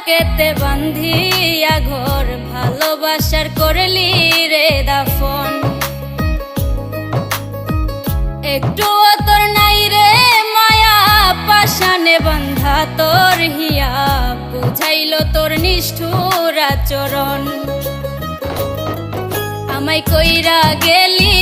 বুকেতে বান্ধিয়া ঘর ভালোবাসার করলি রে দাফন। একটুও তোর নাই রে মায়া পাশানে বান্ধা তোর হিয়া বুঝাইল তোর নিষ্ঠুর আচরণ। আমায় কইরা গেলি